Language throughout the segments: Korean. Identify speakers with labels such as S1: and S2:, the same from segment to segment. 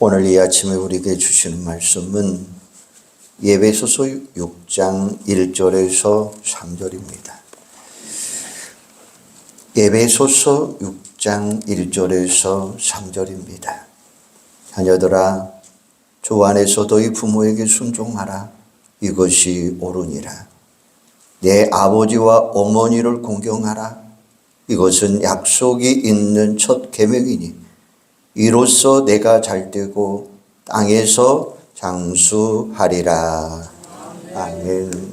S1: 오늘 이 아침에 우리에게 주시는 말씀은 에베소서 6장 1절에서 3절입니다. 에베소서 6장 1절에서 3절입니다. 자녀들아, 주 안에서 너희 부모에게 순종하라. 이것이 옳으니라. 내 아버지와 어머니를 공경하라. 이것은 약속이 있는 첫 계명이니 이로써 내가 잘되고 땅에서 장수하리라. 아멘.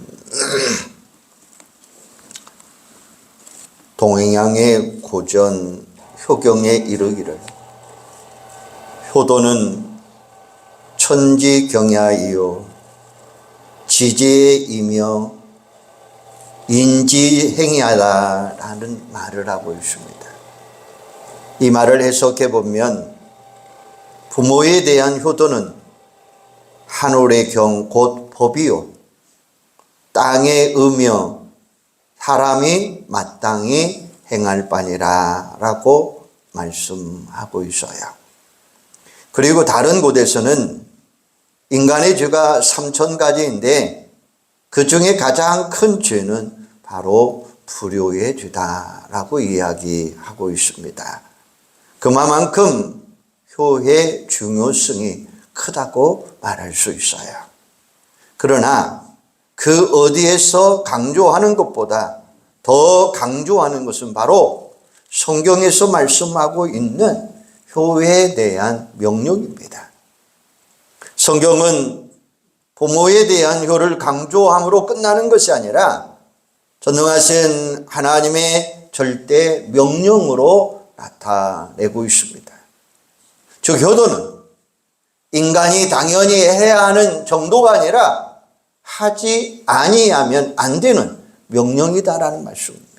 S1: 동양의 고전 효경에 이르기를 효도는 천지경야이요 지제이며 인지행야다라는 말을 하고 있습니다. 이 말을 해석해 보면 부모에 대한 효도는 하늘의 경 곧 법이요 땅의 의며 사람이 마땅히 행할 바니라 라고 말씀하고 있어요. 그리고 다른 곳에서는 인간의 죄가 3,000가지인데 그 중에 가장 큰 죄는 바로 불효의 죄다라고 이야기하고 있습니다. 그만큼 효의 중요성이 크다고 말할 수 있어요. 그러나 그 어디에서 강조하는 것보다 더 강조하는 것은 바로 성경에서 말씀하고 있는 효에 대한 명령입니다. 성경은 부모에 대한 효를 강조함으로 끝나는 것이 아니라 전능하신 하나님의 절대 명령으로 나타내고 있습니다. 즉 효도는 인간이 당연히 해야 하는 정도가 아니라 하지 아니하면 안 되는 명령이다라는 말씀입니다.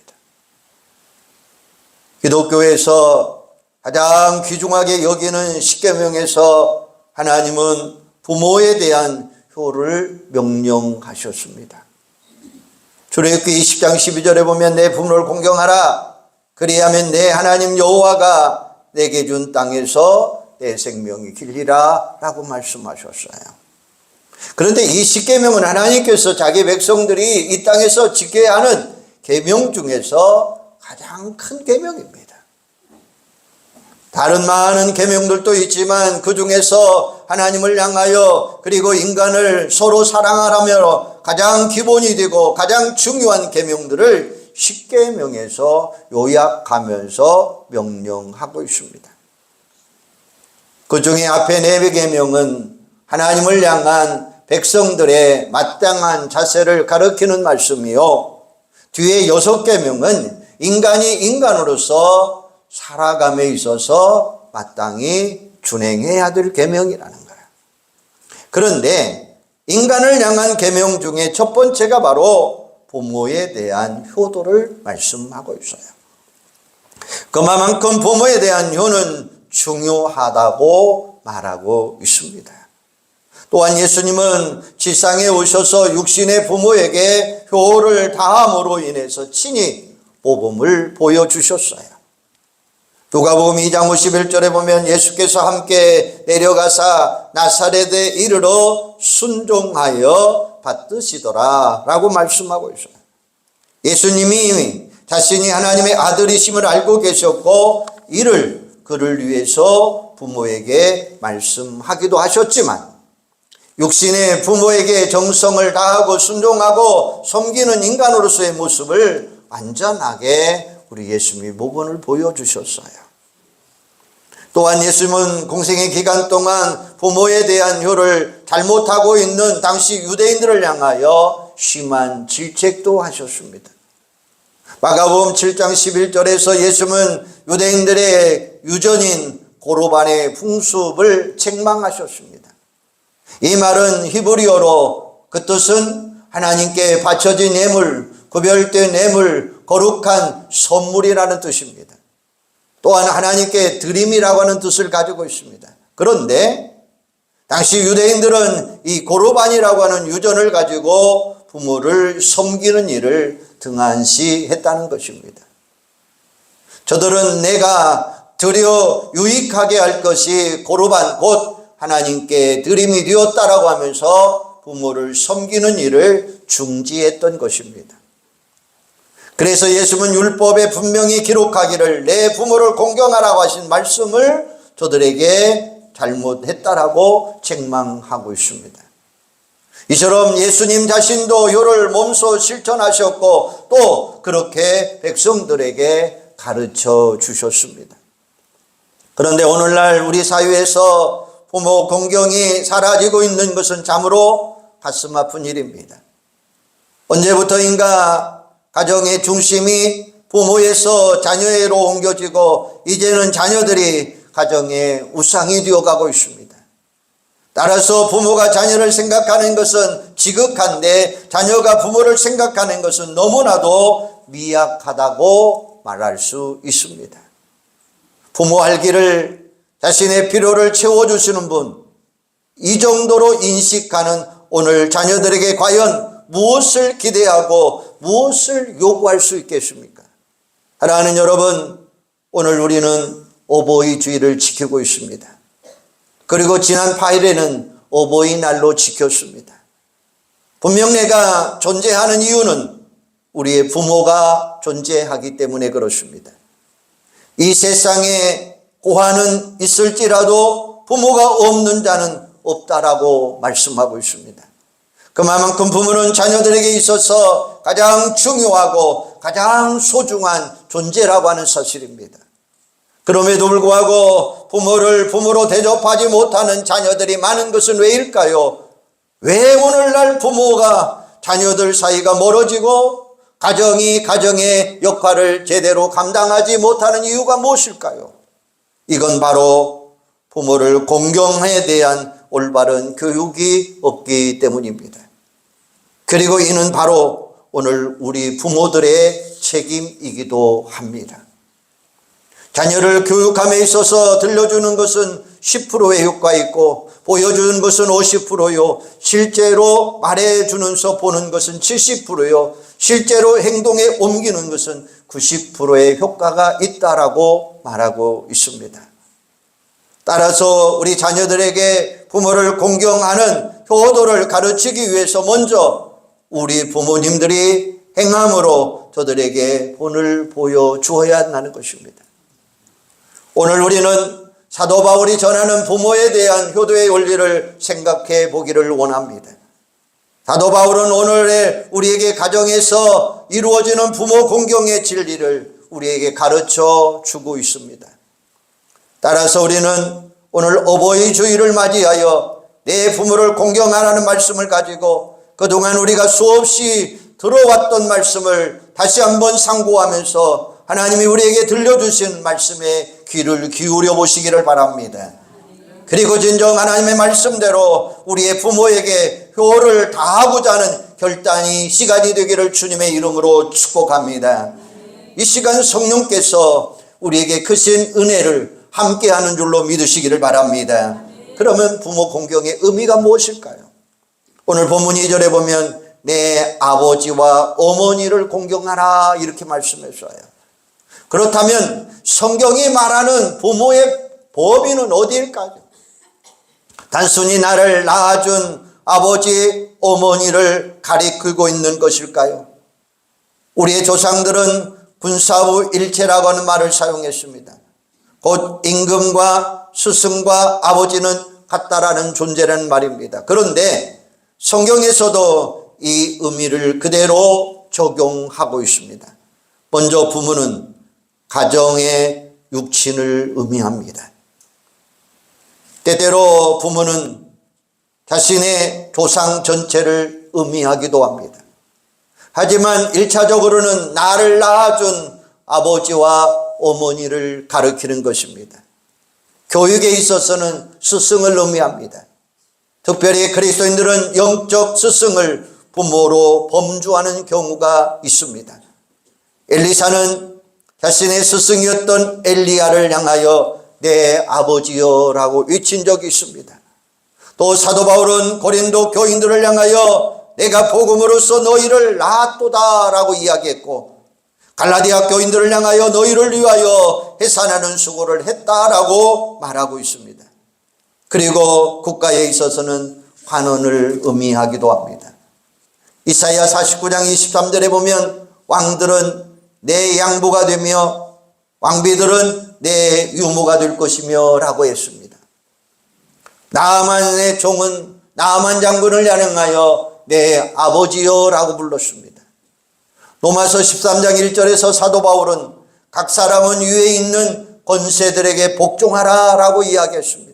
S1: 기독교에서 가장 귀중하게 여기는 십계명에서 하나님은 부모에 대한 효를 명령하셨습니다. 출애굽기 20장 12절에 보면 내 부모를 공경하라. 그리하면 내 하나님 여호와가 내게 준 땅에서 내 생명이 길리라 라고 말씀하셨어요. 그런데 이 십계명은 하나님께서 자기 백성들이 이 땅에서 지켜야 하는 계명 중에서 가장 큰 계명입니다. 다른 많은 계명들도 있지만 그 중에서 하나님을 향하여 그리고 인간을 서로 사랑하라며 가장 기본이 되고 가장 중요한 계명들을 십계명에서 요약하면서 명령하고 있습니다. 그 중에 앞에 네 계명은 하나님을 향한 백성들의 마땅한 자세를 가리키는 말씀이요, 뒤에 6계명은 인간이 인간으로서 살아감에 있어서 마땅히 준행해야 될 계명이라는 거예요. 그런데 인간을 향한 계명 중에 첫 번째가 바로 부모에 대한 효도를 말씀하고 있어요. 그만큼 부모에 대한 효는 중요하다고 말하고 있습니다. 또한 예수님은 지상에 오셔서 육신의 부모에게 효를 다함으로 인해서 친히 모범을 보여주셨어요. 누가복음 2장 51절에 보면 예수께서 함께 내려가사 나사렛에 이르러 순종하여 받드시더라 라고 말씀하고 있어요. 예수님이 자신이 하나님의 아들이심을 알고 계셨고 이를 그를 위해서 부모에게 말씀하기도 하셨지만 육신의 부모에게 정성을 다하고 순종하고 섬기는 인간으로서의 모습을 완전하게 우리 예수님이 모범을 보여주셨어요. 또한 예수님은 공생의 기간 동안 부모에 대한 효를 잘못하고 있는 당시 유대인들을 향하여 심한 질책도 하셨습니다. 마가복음 7장 11절에서 예수님은 유대인들의 유전인 고르반의 풍습을 책망하셨습니다. 이 말은 히브리어로 그 뜻은 하나님께 바쳐진 예물, 구별된 예물, 거룩한 선물이라는 뜻입니다. 또한 하나님께 드림이라고 하는 뜻을 가지고 있습니다. 그런데 당시 유대인들은 이 고르반이라고 하는 유전을 가지고 부모를 섬기는 일을 등한시했다는 것입니다. 저들은 내가 드려 유익하게 할 것이 고르반 곧 하나님께 드림이 되었다라고 하면서 부모를 섬기는 일을 중지했던 것입니다. 그래서 예수님은 율법에 분명히 기록하기를 내 부모를 공경하라고 하신 말씀을 저들에게 잘못했다라고 책망하고 있습니다. 이처럼 예수님 자신도 효를 몸소 실천하셨고 또 그렇게 백성들에게 가르쳐 주셨습니다. 그런데 오늘날 우리 사회에서 부모 공경이 사라지고 있는 것은 참으로 가슴 아픈 일입니다. 언제부터인가 가정의 중심이 부모에서 자녀에로 옮겨지고 이제는 자녀들이 가정의 우상이 되어가고 있습니다. 따라서 부모가 자녀를 생각하는 것은 지극한데 자녀가 부모를 생각하는 것은 너무나도 미약하다고 말할 수 있습니다. 부모할 길을 자신의 필요를 채워주시는 분, 이 정도로 인식하는 오늘 자녀들에게 과연 무엇을 기대하고 무엇을 요구할 수 있겠습니까? 사랑하는 여러분, 오늘 우리는 어버이주의를 지키고 있습니다. 그리고 지난 8일에는 어버이날로 지켰습니다. 분명 내가 존재하는 이유는 우리의 부모가 존재하기 때문에 그렇습니다. 이 세상에 고아는 있을지라도 부모가 없는 자는 없다라고 말씀하고 있습니다. 그만큼 부모는 자녀들에게 있어서 가장 중요하고 가장 소중한 존재라고 하는 사실입니다. 그럼에도 불구하고 부모를 부모로 대접하지 못하는 자녀들이 많은 것은 왜일까요? 왜 오늘날 부모가 자녀들 사이가 멀어지고 가정이 가정의 역할을 제대로 감당하지 못하는 이유가 무엇일까요? 이건 바로 부모를 공경에 대한 올바른 교육이 없기 때문입니다. 그리고 이는 바로 오늘 우리 부모들의 책임이기도 합니다. 자녀를 교육함에 있어서 들려주는 것은 10%의 효과 있고 보여주는 것은 50%요. 실제로 말해주면서 보는 것은 70%요. 실제로 행동에 옮기는 것은 90%의 효과가 있다라고 말하고 있습니다. 따라서 우리 자녀들에게 부모를 공경하는 효도를 가르치기 위해서 먼저 우리 부모님들이 행함으로 저들에게 본을 보여주어야 한다는 것입니다. 오늘 우리는 사도 바울이 전하는 부모에 대한 효도의 원리를 생각해 보기를 원합니다. 사도 바울은 오늘의 우리에게 가정에서 이루어지는 부모 공경의 진리를 우리에게 가르쳐 주고 있습니다. 따라서 우리는 오늘 어버이주의를 맞이하여 내 부모를 공경하라는 말씀을 가지고 그동안 우리가 수없이 들어왔던 말씀을 다시 한번 상고하면서 하나님이 우리에게 들려주신 말씀에 귀를 기울여 보시기를 바랍니다. 그리고 진정 하나님의 말씀대로 우리의 부모에게 효를 다하고자 하는 결단이 시간이 되기를 주님의 이름으로 축복합니다. 이 시간 성령께서 우리에게 크신 은혜를 함께하는 줄로 믿으시기를 바랍니다. 그러면 부모 공경의 의미가 무엇일까요? 오늘 본문 2절에 보면 내 아버지와 어머니를 공경하라 이렇게 말씀했어요. 그렇다면 성경이 말하는 부모의 범위는 어디일까요? 단순히 나를 낳아준 아버지, 어머니를 가리키고 있는 것일까요? 우리의 조상들은 군사후 일체라고 하는 말을 사용했습니다. 곧 임금과 스승과 아버지는 같다라는 존재라는 말입니다. 그런데 성경에서도 이 의미를 그대로 적용하고 있습니다. 먼저 부모는 가정의 육친을 의미합니다. 때때로 부모는 자신의 조상 전체를 의미하기도 합니다. 하지만 1차적으로는 나를 낳아준 아버지와 어머니를 가리키는 것입니다. 교육에 있어서는 스승을 의미합니다. 특별히 그리스도인들은 영적 스승을 부모로 범주하는 경우가 있습니다. 엘리사는 자신의 스승이었던 엘리야를 향하여 내 아버지여 라고 외친 적이 있습니다. 또 사도 바울은 고린도 교인들을 향하여 내가 복음으로써 너희를 낳았도다 라고 이야기했고 갈라디아 교인들을 향하여 너희를 위하여 해산하는 수고를 했다라고 말하고 있습니다. 그리고 국가에 있어서는 환원을 의미하기도 합니다. 이사야 49장 23절에 보면 왕들은 내 양부가 되며 왕비들은 내 유모가 될 것이며 라고 했습니다. 나아만의 종은 나아만 장군을 찬양하여 내 아버지여 라고 불렀습니다. 로마서 13장 1절에서 사도 바울은 각 사람은 위에 있는 권세들에게 복종하라 라고 이야기했습니다.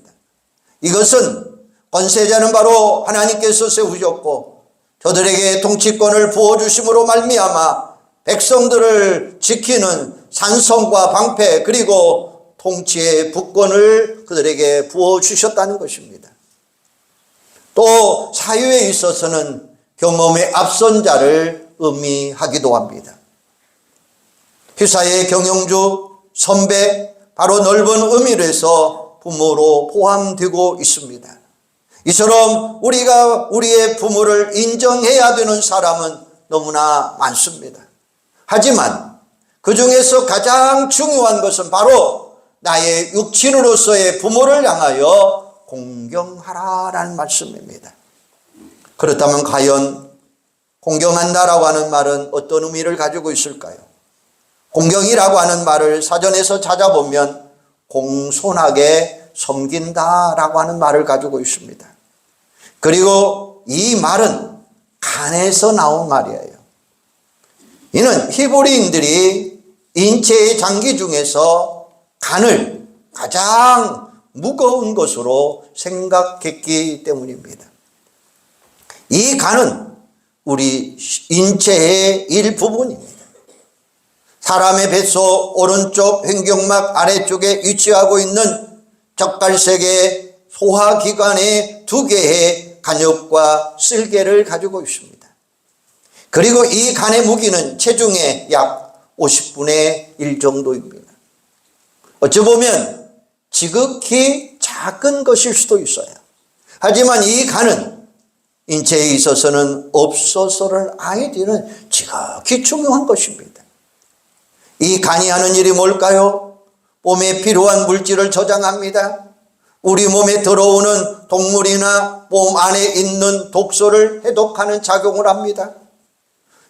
S1: 이것은 권세자는 바로 하나님께서 세우셨고 저들에게 통치권을 부어주심으로 말미암아 백성들을 지키는 산성과 방패 그리고 통치의 부권을 그들에게 부어주셨다는 것입니다. 또 사유에 있어서는 경험에 앞선 자를 의미하기도 합니다. 피사의 경영주, 선배, 바로 넓은 의미에서 부모로 포함되고 있습니다. 이처럼 우리가 우리의 부모를 인정해야 되는 사람은 너무나 많습니다. 하지만 그 중에서 가장 중요한 것은 바로 나의 육친으로서의 부모를 향하여 공경하라라는 말씀입니다. 그렇다면 과연 공경한다라고 하는 말은 어떤 의미를 가지고 있을까요? 공경이라고 하는 말을 사전에서 찾아보면 공손하게 섬긴다라고 하는 말을 가지고 있습니다. 그리고 이 말은 간에서 나온 말이에요. 이는 히브리인들이 인체의 장기 중에서 간을 가장 무거운 것으로 생각했기 때문입니다. 이 간은 우리 인체의 일부분입니다. 사람의 뱃속 오른쪽 횡격막 아래쪽에 위치하고 있는 젓갈색의 소화기관의 두 개의 간엽과 쓸개를 가지고 있습니다. 그리고 이 간의 무게는 체중의 약 50분의 1 정도입니다. 어찌 보면 지극히 작은 것일 수도 있어요. 하지만 이 간은 인체에 있어서는 없어서를 아니 되는 지극히 중요한 것입니다. 이 간이 하는 일이 뭘까요? 몸에 필요한 물질을 저장합니다. 우리 몸에 들어오는 동물이나 몸 안에 있는 독소를 해독하는 작용을 합니다.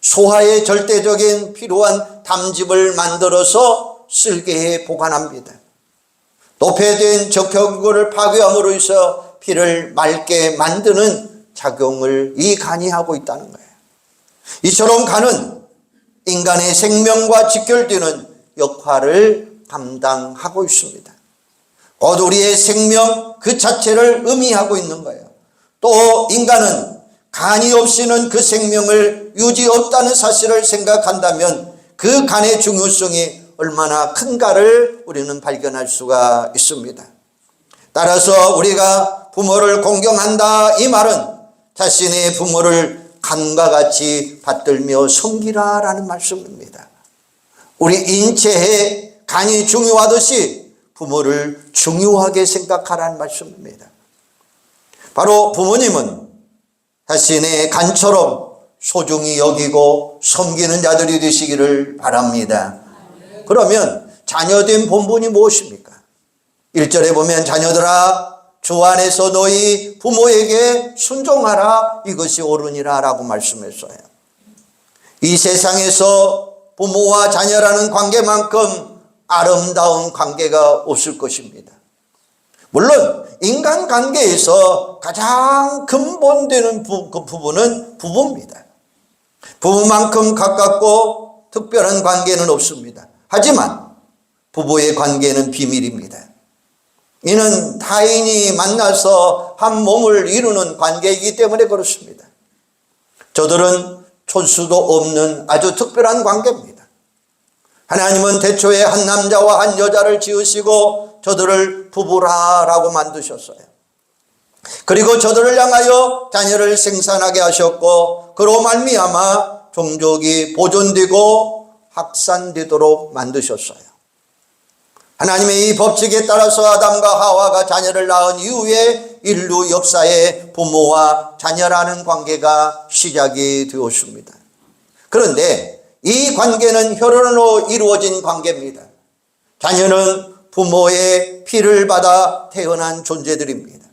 S1: 소화에 절대적인 필요한 담즙을 만들어서 쓸개에 보관합니다. 노폐된 적혈구를 파괴함으로 해서 피를 맑게 만드는 작용을 이 간이 하고 있다는 거예요. 이처럼 간은 인간의 생명과 직결되는 역할을 감당하고 있습니다. 곧 우리의 생명 그 자체를 의미하고 있는 거예요. 또 인간은 간이 없이는 그 생명을 유지 없다는 사실을 생각한다면 그 간의 중요성이 얼마나 큰가를 우리는 발견할 수가 있습니다. 따라서 우리가 부모를 공경한다 이 말은 자신의 부모를 간과 같이 받들며 섬기라라는 말씀입니다. 우리 인체에 간이 중요하듯이 부모를 중요하게 생각하라는 말씀입니다. 바로 부모님은 자신의 간처럼 소중히 여기고 섬기는 자들이 되시기를 바랍니다. 그러면 자녀된 본분이 무엇입니까? 1절에 보면 자녀들아 주 안에서 너희 부모에게 순종하라 이것이 옳으니라 라고 말씀했어요. 이 세상에서 부모와 자녀라는 관계만큼 아름다운 관계가 없을 것입니다. 물론 인간관계에서 가장 근본되는 그 부분은 부부입니다. 부부만큼 가깝고 특별한 관계는 없습니다. 하지만 부부의 관계는 비밀입니다. 이는 타인이 만나서 한 몸을 이루는 관계이기 때문에 그렇습니다. 저들은 촌 수도 없는 아주 특별한 관계입니다. 하나님은 태초에 한 남자와 한 여자를 지으시고 저들을 부부라라고 만드셨어요. 그리고 저들을 향하여 자녀를 생산하게 하셨고 그로 말미암아 종족이 보존되고 확산되도록 만드셨어요. 하나님의 이 법칙에 따라서 아담과 하와가 자녀를 낳은 이후에 인류 역사에 부모와 자녀라는 관계가 시작이 되었습니다. 그런데 이 관계는 혈연으로 이루어진 관계입니다. 자녀는 부모의 피를 받아 태어난 존재들입니다.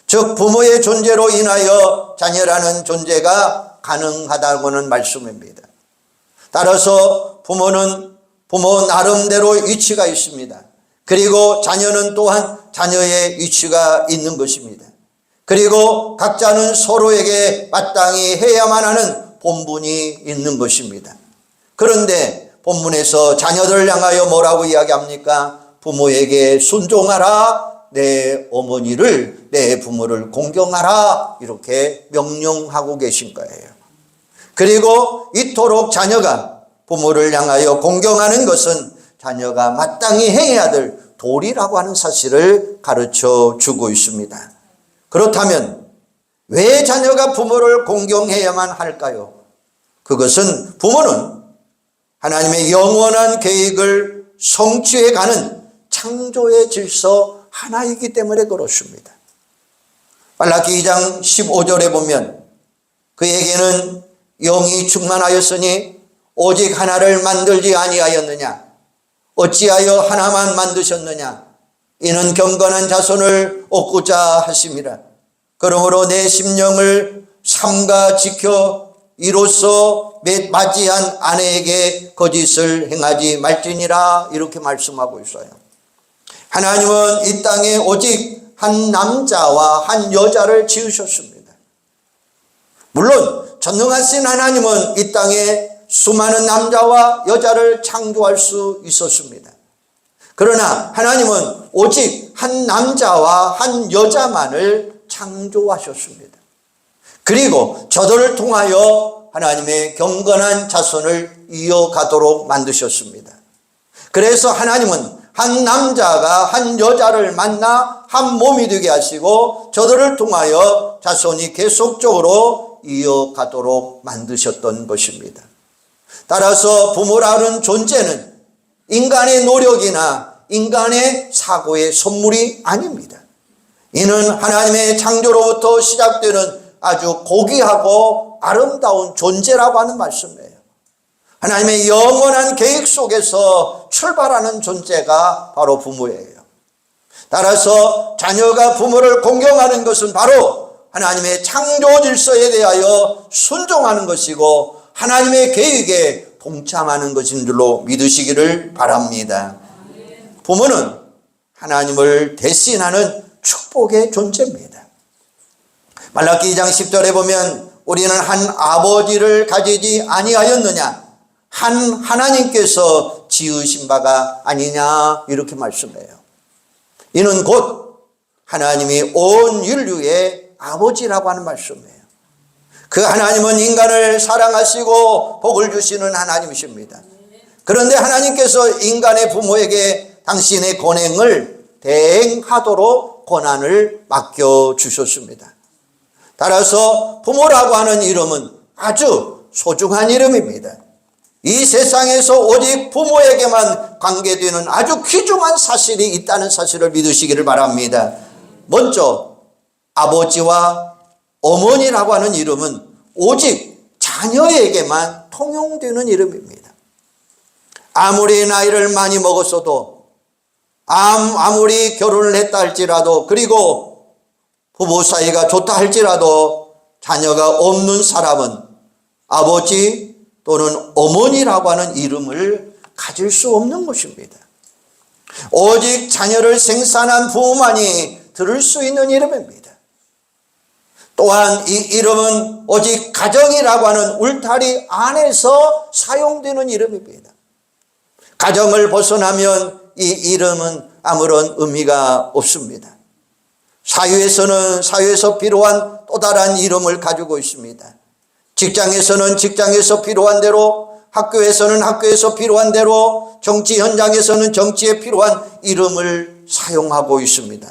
S1: 즉 부모의 존재로 인하여 자녀라는 존재가 가능하다고는 말씀입니다. 따라서 부모는 부모 나름대로 위치가 있습니다. 그리고 자녀는 또한 자녀의 위치가 있는 것입니다. 그리고 각자는 서로에게 마땅히 해야만 하는 본분이 있는 것입니다. 그런데 본문에서 자녀들을 향하여 뭐라고 이야기합니까? 부모에게 순종하라, 내 어머니를, 내 부모를 공경하라, 이렇게 명령하고 계신 거예요. 그리고 이토록 자녀가 부모를 향하여 공경하는 것은 자녀가 마땅히 해야 될 도리라고 하는 사실을 가르쳐 주고 있습니다. 그렇다면 왜 자녀가 부모를 공경해야만 할까요? 그것은 부모는 하나님의 영원한 계획을 성취해가는 창조의 질서 하나이기 때문에 그렇습니다. 말라기 2장 15절에 보면 그에게는 영이 충만하였으니 오직 하나를 만들지 아니하였느냐? 어찌하여 하나만 만드셨느냐? 이는 경건한 자손을 얻고자 하심이라. 그러므로 내 심령을 삼가 지켜 이로써 맞이한 아내에게 거짓을 행하지 말지니라, 이렇게 말씀하고 있어요. 하나님은 이 땅에 오직 한 남자와 한 여자를 지으셨습니다. 물론 전능하신 하나님은 이 땅에 수많은 남자와 여자를 창조할 수 있었습니다. 그러나 하나님은 오직 한 남자와 한 여자만을 창조하셨습니다. 그리고 저들을 통하여 하나님의 경건한 자손을 이어가도록 만드셨습니다. 그래서 하나님은 한 남자가 한 여자를 만나 한 몸이 되게 하시고 저들을 통하여 자손이 계속적으로 이어가도록 만드셨던 것입니다. 따라서 부모라는 존재는 인간의 노력이나 인간의 사고의 선물이 아닙니다. 이는 하나님의 창조로부터 시작되는 아주 고귀하고 아름다운 존재라고 하는 말씀이에요. 하나님의 영원한 계획 속에서 출발하는 존재가 바로 부모예요. 따라서 자녀가 부모를 공경하는 것은 바로 하나님의 창조 질서에 대하여 순종하는 것이고 하나님의 계획에 동참하는 것인 줄로 믿으시기를 바랍니다. 부모는 하나님을 대신하는 축복의 존재입니다. 말라기 2장 10절에 보면 우리는 한 아버지를 가지지 아니하였느냐, 한 하나님께서 지으신 바가 아니냐, 이렇게 말씀해요. 이는 곧 하나님이 온 인류의 아버지라고 하는 말씀이에요. 그 하나님은 인간을 사랑하시고 복을 주시는 하나님이십니다. 그런데 하나님께서 인간의 부모에게 당신의 권행을 대행하도록 권한을 맡겨주셨습니다. 따라서 부모라고 하는 이름은 아주 소중한 이름입니다. 이 세상에서 오직 부모에게만 관계되는 아주 귀중한 사실이 있다는 사실을 믿으시기를 바랍니다. 먼저 아버지와 어머니라고 하는 이름은 오직 자녀에게만 통용되는 이름입니다. 아무리 나이를 많이 먹었어도, 아무리 결혼을 했다 할지라도, 그리고 부부 사이가 좋다 할지라도 자녀가 없는 사람은 아버지 또는 어머니라고 하는 이름을 가질 수 없는 것입니다. 오직 자녀를 생산한 부모만이 들을 수 있는 이름입니다. 또한 이 이름은 오직 가정이라고 하는 울타리 안에서 사용되는 이름입니다. 가정을 벗어나면 이 이름은 아무런 의미가 없습니다. 사회에서 필요한 또 다른 이름을 가지고 있습니다. 직장에서는 직장에서 필요한 대로, 학교에서는 학교에서 필요한 대로, 정치 현장에서는 정치에 필요한 이름을 사용하고 있습니다.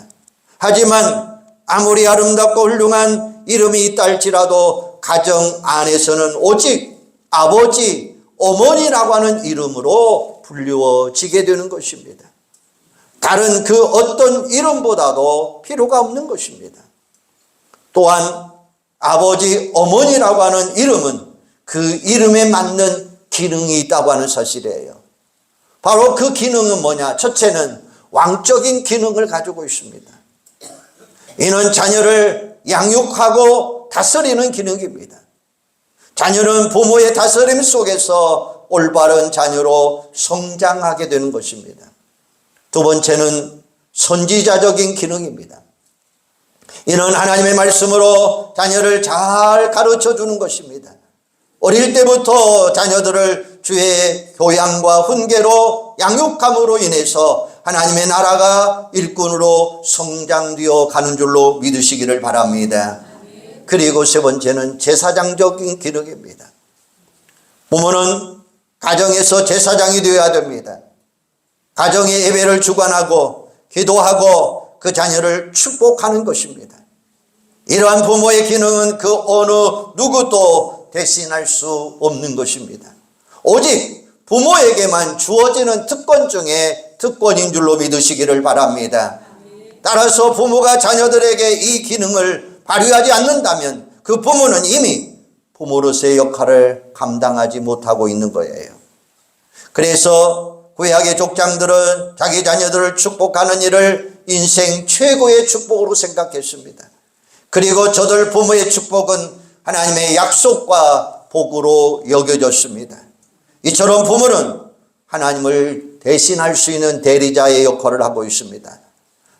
S1: 하지만 아무리 아름답고 훌륭한 이름이 있다 할지라도 가정 안에서는 오직 아버지, 어머니라고 하는 이름으로 불리워지게 되는 것입니다. 다른 그 어떤 이름보다도 필요가 없는 것입니다. 또한 아버지, 어머니라고 하는 이름은 그 이름에 맞는 기능이 있다고 하는 사실이에요. 바로 그 기능은 뭐냐? 첫째는 왕적인 기능을 가지고 있습니다. 이는 자녀를 양육하고 다스리는 기능입니다. 자녀는 부모의 다스림 속에서 올바른 자녀로 성장하게 되는 것입니다. 두 번째는 선지자적인 기능입니다. 이는 하나님의 말씀으로 자녀를 잘 가르쳐 주는 것입니다. 어릴 때부터 자녀들을 주의 교양과 훈계로 양육함으로 인해서 하나님의 나라가 일꾼으로 성장되어 가는 줄로 믿으시기를 바랍니다. 그리고 세 번째는 제사장적인 기능입니다. 부모는 가정에서 제사장이 되어야 됩니다. 가정의 예배를 주관하고 기도하고 그 자녀를 축복하는 것입니다. 이러한 부모의 기능은 그 어느 누구도 대신할 수 없는 것입니다. 오직 부모에게만 주어지는 특권 중에 특권인 줄로 믿으시기를 바랍니다. 따라서 부모가 자녀들에게 이 기능을 발휘하지 않는다면 그 부모는 이미 부모로서의 역할을 감당하지 못하고 있는 거예요. 그래서 구약의 족장들은 자기 자녀들을 축복하는 일을 인생 최고의 축복으로 생각했습니다. 그리고 저들 부모의 축복은 하나님의 약속과 복으로 여겨졌습니다. 이처럼 부모는 하나님을 대신할 수 있는 대리자의 역할을 하고 있습니다.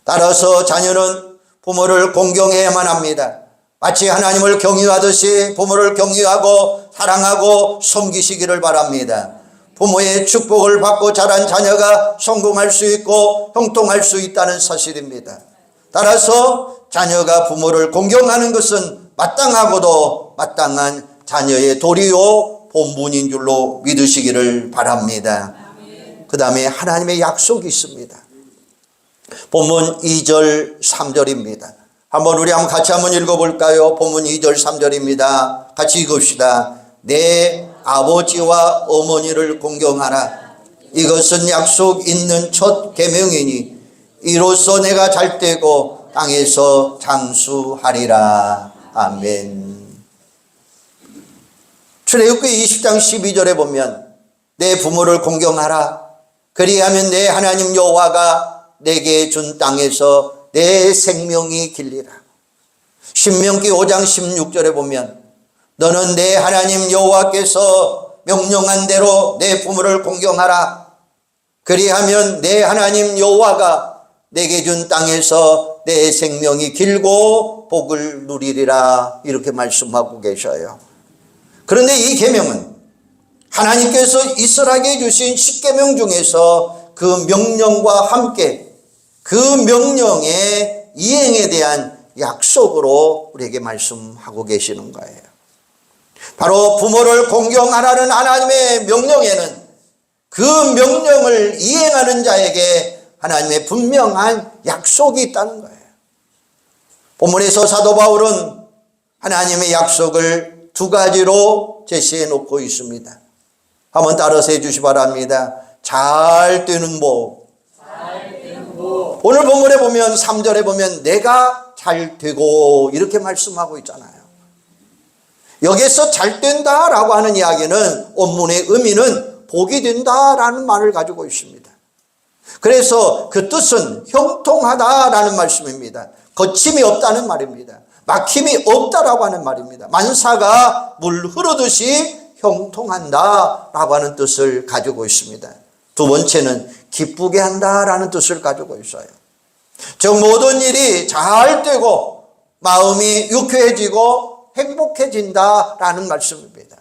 S1: 따라서 자녀는 부모를 공경해야만 합니다. 마치 하나님을 경유하듯이 부모를 경유하고 사랑하고 섬기시기를 바랍니다. 부모의 축복을 받고 자란 자녀가 성공할 수 있고 형통할 수 있다는 사실입니다. 따라서 자녀가 부모를 공경하는 것은 마땅하고도 마땅한 자녀의 도리요 본분인 줄로 믿으시기를 바랍니다. 그 다음에 하나님의 약속이 있습니다. 본문 2절 3절입니다. 우리 같이 한번 읽어볼까요? 본문 2절 3절입니다. 같이 읽읍시다. 내 아버지와 어머니를 공경하라. 이것은 약속 있는 첫 계명이니 이로써 내가 잘되고 땅에서 장수하리라. 아멘. 출애굽기 20장 12절에 보면 내 부모를 공경하라. 그리하면 내 하나님 여호와가 내게 준 땅에서 내 생명이 길리라. 신명기 5장 16절에 보면 너는 내 하나님 여호와께서 명령한 대로 내 부모를 공경하라. 그리하면 내 하나님 여호와가 내게 준 땅에서 내 생명이 길고 복을 누리리라. 이렇게 말씀하고 계셔요. 그런데 이 계명은 하나님께서 이스라엘에게 주신 10계명 중에서 그 명령과 함께 그 명령의 이행에 대한 약속으로 우리에게 말씀하고 계시는 거예요. 바로 부모를 공경하라는 하나님의 명령에는 그 명령을 이행하는 자에게 하나님의 분명한 약속이 있다는 거예요. 본문에서 사도 바울은 하나님의 약속을 두 가지로 제시해 놓고 있습니다. 한번 따라서 해 주시 바랍니다. 잘 되는 복. 오늘 본문에 보면 3절에 보면 내가 잘 되고 이렇게 말씀하고 있잖아요. 여기서 잘 된다라고 하는 이야기는 원문의 의미는 복이 된다라는 말을 가지고 있습니다. 그래서 그 뜻은 형통하다라는 말씀입니다. 거침이 없다는 말입니다. 막힘이 없다라고 하는 말입니다. 만사가 물 흐르듯이 형통한다라고 하는 뜻을 가지고 있습니다. 두 번째는 기쁘게 한다라는 뜻을 가지고 있어요. 즉 모든 일이 잘 되고 마음이 유쾌해지고 행복해진다라는 말씀입니다.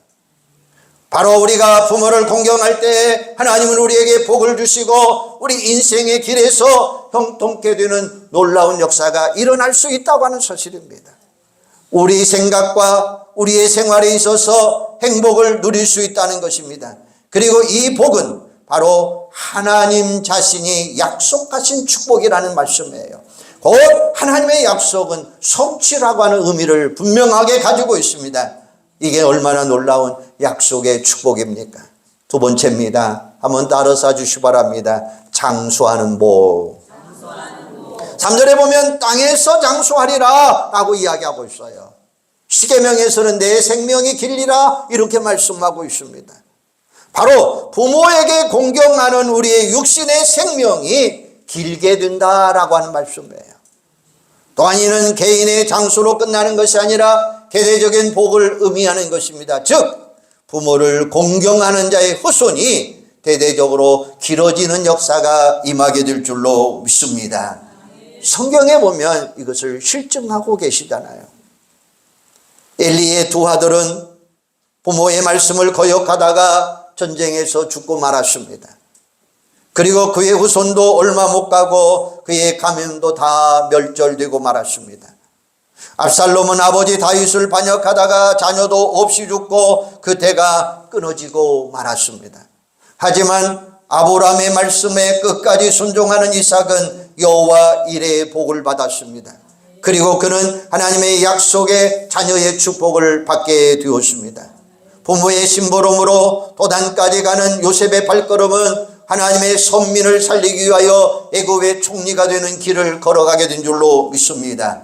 S1: 바로 우리가 부모를 공경할 때 하나님은 우리에게 복을 주시고 우리 인생의 길에서 형통케 되는 놀라운 역사가 일어날 수 있다고 하는 사실입니다. 우리 생각과 우리의 생활에 있어서 행복을 누릴 수 있다는 것입니다. 그리고 이 복은 바로 하나님 자신이 약속하신 축복이라는 말씀이에요. 곧 하나님의 약속은 성취라고 하는 의미를 분명하게 가지고 있습니다. 이게 얼마나 놀라운 약속의 축복입니까? 두 번째입니다. 한번 따라서 주시기 바랍니다. 장수하는 복. 3절에 보면 땅에서 장수하리라 라고 이야기하고 있어요. 십계명에서는 내 생명이 길리라 이렇게 말씀하고 있습니다. 바로 부모에게 공경하는 우리의 육신의 생명이 길게 된다라고 하는 말씀이에요. 또한 이는 개인의 장수로 끝나는 것이 아니라 대대적인 복을 의미하는 것입니다. 즉 부모를 공경하는 자의 후손이 대대적으로 길어지는 역사가 임하게 될 줄로 믿습니다. 성경에 보면 이것을 실증하고 계시잖아요. 엘리의 두 아들은 부모의 말씀을 거역하다가 전쟁에서 죽고 말았습니다. 그리고 그의 후손도 얼마 못 가고 그의 가면도 다 멸절되고 말았습니다. 압살롬은 아버지 다윗을 반역하다가 자녀도 없이 죽고 그 대가 끊어지고 말았습니다. 하지만 아브라함의 말씀에 끝까지 순종하는 이삭은 여호와 이레의 복을 받았습니다. 그리고 그는 하나님의 약속의 자녀의 축복을 받게 되었습니다. 부모의 심부름으로 도단까지 가는 요셉의 발걸음은 하나님의 선민을 살리기 위하여 애굽의 총리가 되는 길을 걸어가게 된 줄로 믿습니다.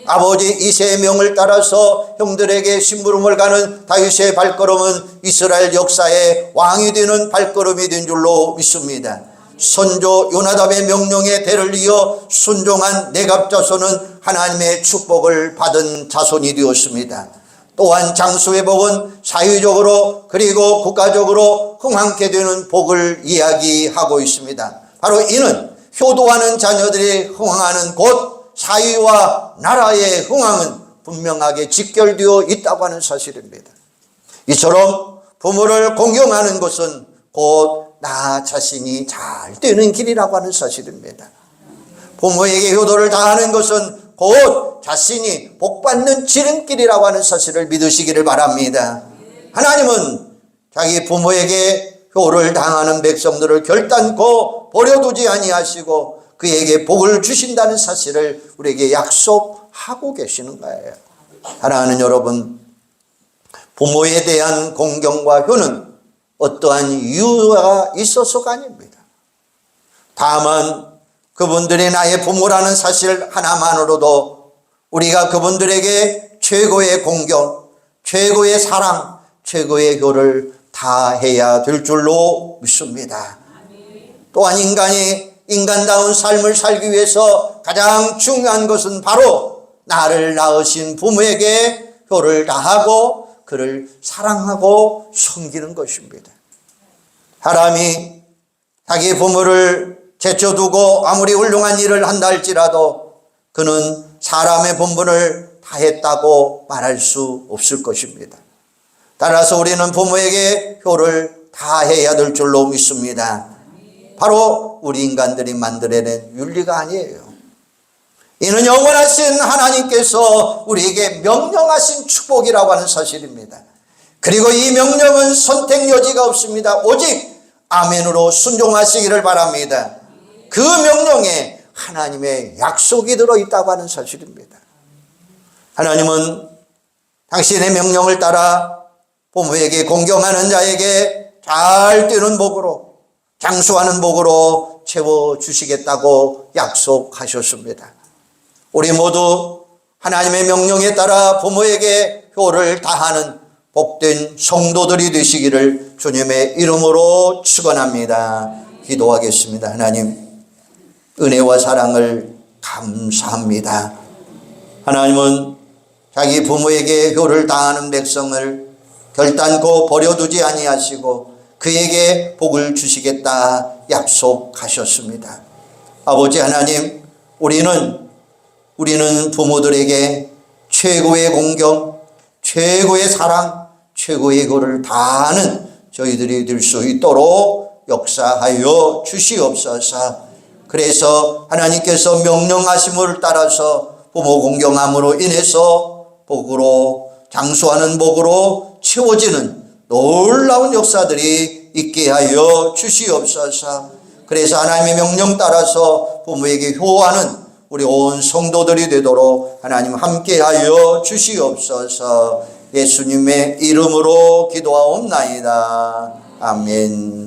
S1: 아버지 이새의 명을 따라서 형들에게 심부름을 가는 다윗의 발걸음은 이스라엘 역사의 왕이 되는 발걸음이 된 줄로 믿습니다. 선조 요나답의 명령에 대를 이어 순종한 내갑 자손은 하나님의 축복을 받은 자손이 되었습니다. 또한 장수의 복은 사회적으로 그리고 국가적으로 흥황케 되는 복을 이야기하고 있습니다. 바로 이는 효도하는 자녀들이 흥황하는 곳 사회와 나라의 흥황은 분명하게 직결되어 있다고 하는 사실입니다. 이처럼 부모를 공경하는 것은 곧 나 자신이 잘 되는 길이라고 하는 사실입니다. 부모에게 효도를 다하는 것은 곧 자신이 복받는 지름길이라고 하는 사실을 믿으시기를 바랍니다. 하나님은 자기 부모에게 효를 당하는 백성들을 결단코 버려두지 아니하시고 그에게 복을 주신다는 사실을 우리에게 약속하고 계시는 거예요. 사랑하는 여러분, 부모에 대한 공경과 효는 어떠한 이유가 있어서가 아닙니다. 다만 그분들이 나의 부모라는 사실 하나만으로도 우리가 그분들에게 최고의 공경, 최고의 사랑, 최고의 효를 다해야 될 줄로 믿습니다. 또한 인간이 인간다운 삶을 살기 위해서 가장 중요한 것은 바로 나를 낳으신 부모에게 효를 다하고 그를 사랑하고 섬기는 것입니다. 사람이 자기 부모를 제쳐두고 아무리 훌륭한 일을 한다 할지라도 그는 사람의 본분을 다했다고 말할 수 없을 것입니다. 따라서 우리는 부모에게 효를 다해야 될 줄로 믿습니다. 바로 우리 인간들이 만들어낸 윤리가 아니에요. 이는 영원하신 하나님께서 우리에게 명령하신 축복이라고 하는 사실입니다. 그리고 이 명령은 선택 여지가 없습니다. 오직 아멘으로 순종하시기를 바랍니다. 그 명령에 하나님의 약속이 들어있다고 하는 사실입니다. 하나님은 당신의 명령을 따라 부모에게 공경하는 자에게 잘 되는 복으로 장수하는 복으로 채워주시겠다고 약속하셨습니다. 우리 모두 하나님의 명령에 따라 부모에게 효를 다하는 복된 성도들이 되시기를 주님의 이름으로 축원합니다. 기도하겠습니다. 하나님, 은혜와 사랑을 감사합니다. 하나님은 자기 부모에게 효를 다하는 백성을 결단코 버려두지 아니하시고 그에게 복을 주시겠다 약속하셨습니다. 아버지 하나님, 우리는 부모들에게 최고의 공경, 최고의 사랑, 최고의 효를 다하는 저희들이 될 수 있도록 역사하여 주시옵소서. 그래서 하나님께서 명령하심을 따라서 부모 공경함으로 인해서 복으로 장수하는 복으로 채워지는 놀라운 역사들이 있게 하여 주시옵소서. 그래서 하나님의 명령 따라서 부모에게 효하는 우리 온 성도들이 되도록 하나님 함께하여 주시옵소서. 예수님의 이름으로 기도하옵나이다. 아멘.